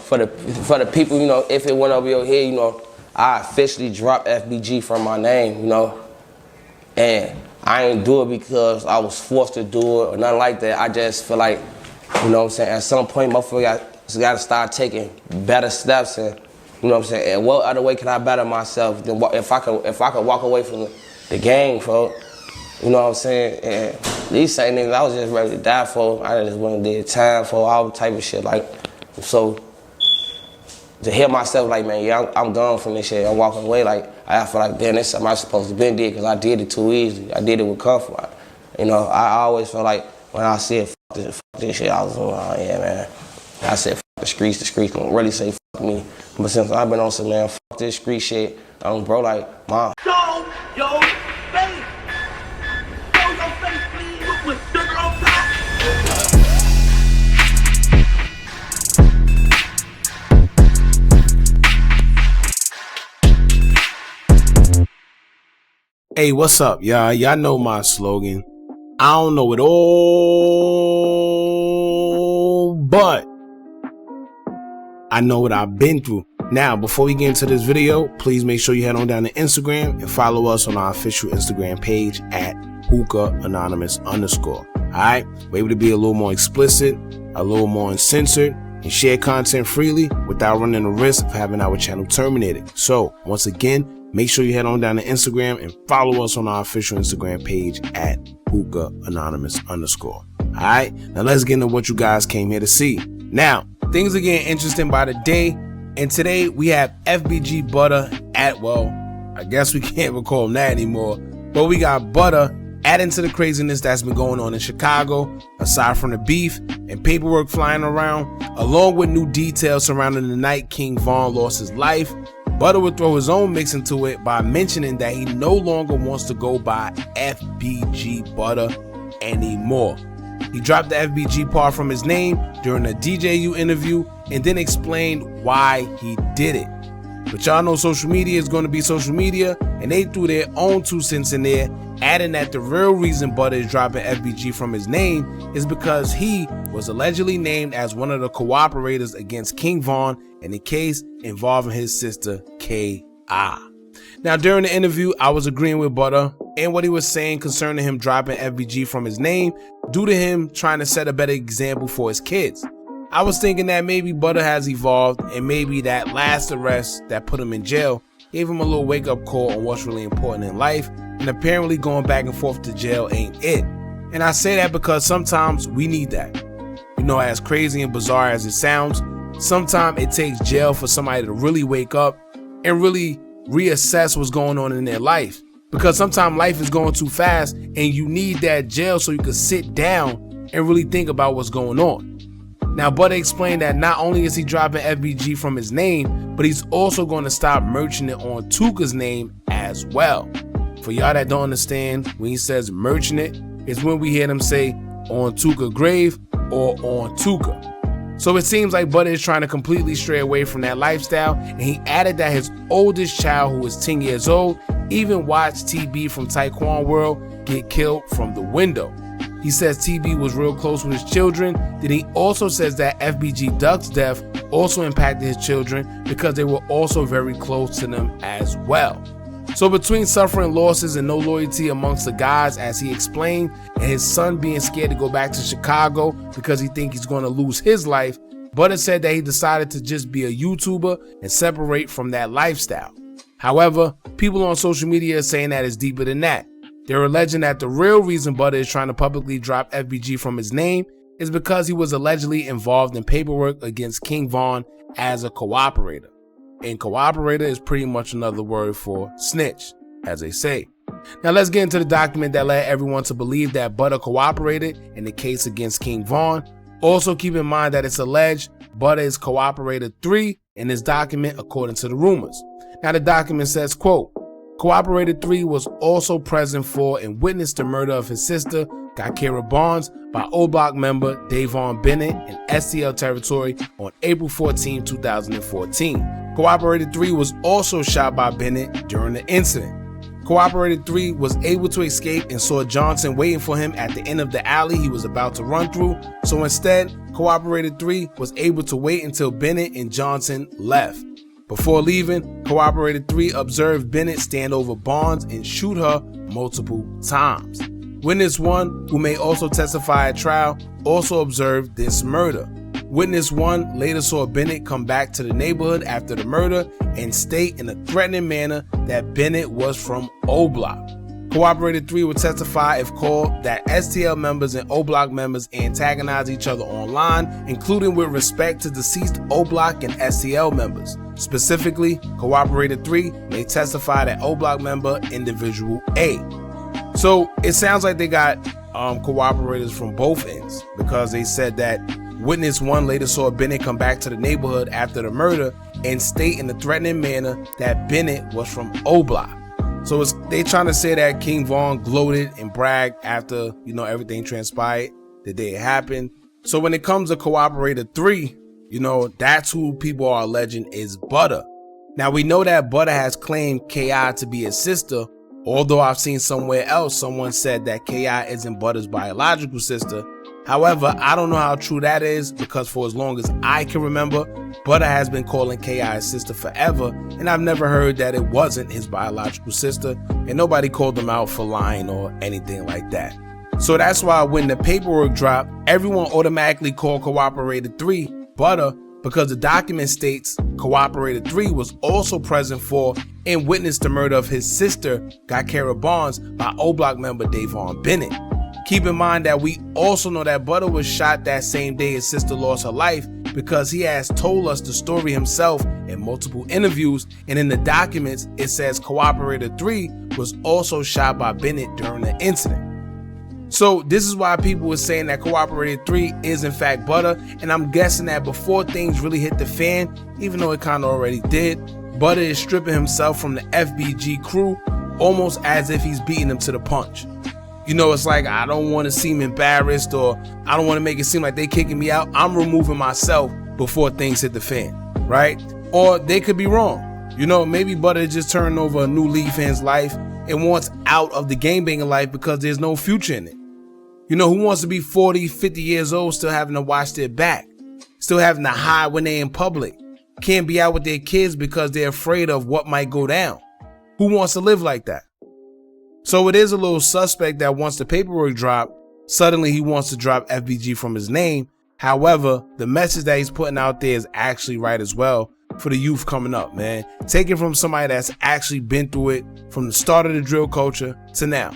for the people, you know, if it went over your head, you know, I officially dropped FBG from my name, you know, and I ain't do it because I was forced to do it or nothing like that. I just feel like, you know what I'm saying, at some point, motherfucker got to start taking better steps, and you know what I'm saying. And what other way can I better myself than if I could walk away from the game, folks? You know what I'm saying? And these same niggas, I was just ready to die for. I just went and did time for all type of shit. Like, so to hear myself like, man, yeah, I'm gone from this shit. I'm walking away. Like, I feel like, damn, this something I supposed to been did because I did it too easy. I did it with comfort. You know, I always feel like when I said fuck this shit, I was like, oh yeah, man. I said fuck the streets don't really say fuck me. But since I've been on some, man, fuck this street shit, bro, like, mom. Yo, face. Your face, please, with sugar on top. Hey, what's up, y'all? Y'all know my slogan. I don't know it all, but I know what I've been through. Now, before we get into this video, please make sure you head on down to Instagram and follow us on our official Instagram page at Hookah Anonymous _. Alright? We're able to be a little more explicit, a little more uncensored, and share content freely without running the risk of having our channel terminated. So, once again, make sure you head on down to Instagram and follow us on our official Instagram page at Hookah Anonymous _. Alright? Now let's get into what you guys came here to see. Now, things are getting interesting by the day. And today we have FBG Butter at, well, I guess we can't recall him that anymore, but we got Butter adding to the craziness that's been going on in Chicago, aside from the beef and paperwork flying around, along with new details surrounding the night King Von lost his life. Butter would throw his own mix into it by mentioning that he no longer wants to go by FBG Butter anymore. He dropped the FBG part from his name during a DJU interview and then explained why he did it. But y'all know social media is going to be social media, and they threw their own 2 cents in there, adding that the real reason Butter is dropping FBG from his name is because he was allegedly named as one of the cooperators against King Von in a case involving his sister K.I. Now, during the interview, I was agreeing with Butter and what he was saying concerning him dropping FBG from his name due to him trying to set a better example for his kids. I was thinking that maybe Butter has evolved and maybe that last arrest that put him in jail gave him a little wake-up call on what's really important in life, and apparently going back and forth to jail ain't it. And I say that because sometimes we need that. You know, as crazy and bizarre as it sounds, sometimes it takes jail for somebody to really wake up and really reassess what's going on in their life. Because sometimes life is going too fast and you need that jail so you can sit down and really think about what's going on. Now, Butter explained that not only is he dropping FBG from his name, but he's also going to stop merching it on Tooka's name as well. For y'all that don't understand, when he says merching it, it's when we hear him say on Tooka grave or on Tooka. So it seems like Butter is trying to completely stray away from that lifestyle, and he added that his oldest child, who is 10 years old, even watched TB from Taekwon World get killed from the window. He says TB was real close with his children. Then he also says that FBG Duck's death also impacted his children because they were also very close to them as well. So between suffering losses and no loyalty amongst the guys, as he explained, and his son being scared to go back to Chicago because he thinks he's going to lose his life, Butter said that he decided to just be a YouTuber and separate from that lifestyle. However, people on social media are saying that it's deeper than that. They're alleging that the real reason Butter is trying to publicly drop FBG from his name is because he was allegedly involved in paperwork against King Von as a cooperator. And cooperator is pretty much another word for snitch, as they say. Now let's get into the document that led everyone to believe that Butter cooperated in the case against King Von. Also keep in mind that it's alleged Butter is cooperator 3 in this document according to the rumors. Now the document says, quote, Cooperator 3 was also present for and witnessed the murder of his sister, Gakira Barnes, by Old Block member Davon Bennett in STL territory on April 14, 2014. Cooperator 3 was also shot by Bennett during the incident. Cooperator 3 was able to escape and saw Johnson waiting for him at the end of the alley he was about to run through, so instead, Cooperator 3 was able to wait until Bennett and Johnson left. Before leaving, Cooperator 3 observed Bennett stand over Barnes and shoot her multiple times. Witness 1, who may also testify at trial, also observed this murder. Witness 1 later saw Bennett come back to the neighborhood after the murder and state in a threatening manner that Bennett was from O Block. Cooperator 3 will testify if called that STL members and O Block members antagonize each other online, including with respect to deceased O Block and STL members. Specifically, Cooperator 3 may testify that O Block member individual A. So it sounds like they got cooperators from both ends, because they said that Witness 1 later saw Bennett come back to the neighborhood after the murder and state in a threatening manner that Bennett was from O Block. So they trying to say that King Von gloated and bragged after, everything transpired the day it happened. So when it comes to Cooperator 3, that's who people are alleging is Butta. Now we know that Butta has claimed KI to be his sister, although I've seen somewhere else someone said that KI isn't Butta's biological sister. However, I don't know how true that is, because for as long as I can remember, Butta has been calling KI his sister forever, and I've never heard that it wasn't his biological sister, and nobody called him out for lying or anything like that. So that's why when the paperwork dropped, everyone automatically called Cooperator 3 Butta, because the document states Cooperator 3 was also present for and witnessed the murder of his sister, Gakera Barnes, by O Block member Davon Bennett. Keep in mind that we also know that Butta was shot that same day his sister lost her life, because he has told us the story himself in multiple interviews, and in the documents it says Cooperator 3 was also shot by Bennett during the incident. So this is why people were saying that Cooperator 3 is in fact Butta, and I'm guessing that before things really hit the fan, even though it kind of already did, Butta is stripping himself from the FBG crew almost as if he's beating them to the punch. It's like, I don't want to seem embarrassed, or I don't want to make it seem like they kicking me out. I'm removing myself before things hit the fan, right? Or they could be wrong. Maybe Butta just turned over a new leaf in his life and wants out of the gangbanging life because there's no future in it. Who wants to be 40, 50 years old still having to watch their back, still having to hide when they're in public, can't be out with their kids because they're afraid of what might go down? Who wants to live like that? So it is a little suspect that once the paperwork dropped, suddenly he wants to drop FBG from his name. However, the message that he's putting out there is actually right as well for the youth coming up, man. Take it from somebody that's actually been through it from the start of the drill culture to now.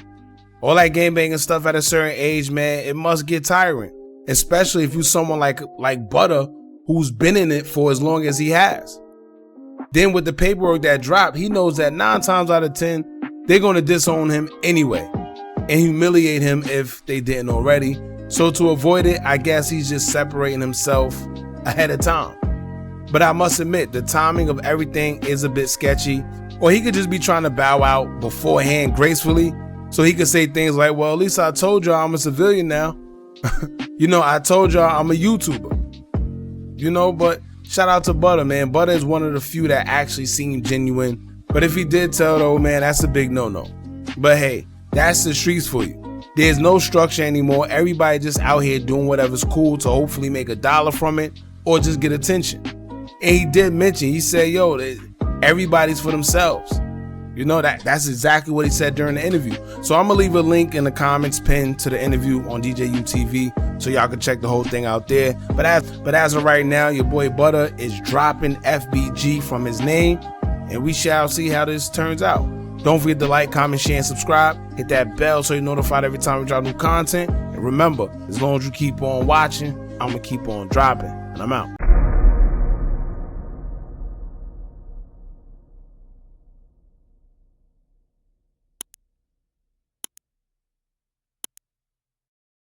All that gangbanging stuff at a certain age, man, it must get tiring, especially if you're someone like Butta, who's been in it for as long as he has. Then with the paperwork that dropped, he knows that 9 times out of 10, they're going to disown him anyway and humiliate him if they didn't already. So to avoid it, I guess he's just separating himself ahead of time. But I must admit, the timing of everything is a bit sketchy, or he could just be trying to bow out beforehand gracefully, so he could say things like, well, at least I told y'all I'm a civilian now. I told y'all I'm a YouTuber. But shout out to Butta, man. Butta is one of the few that actually seem genuine. But if he did tell, though, man, that's a big no-no. But hey, that's the streets for you. There's no structure anymore. Everybody just out here doing whatever's cool to hopefully make $1 from it or just get attention. And he did mention, he said, everybody's for themselves. That's exactly what he said during the interview. So I'm gonna leave a link in the comments pinned to the interview on DJU TV so y'all can check the whole thing out there. But as of right now, your boy Butta is dropping FBG from his name, and we shall see how this turns out. Don't forget to like, comment, share, and subscribe. Hit that bell so you're notified every time we drop new content. And remember, as long as you keep on watching, I'm gonna keep on dropping. And I'm out.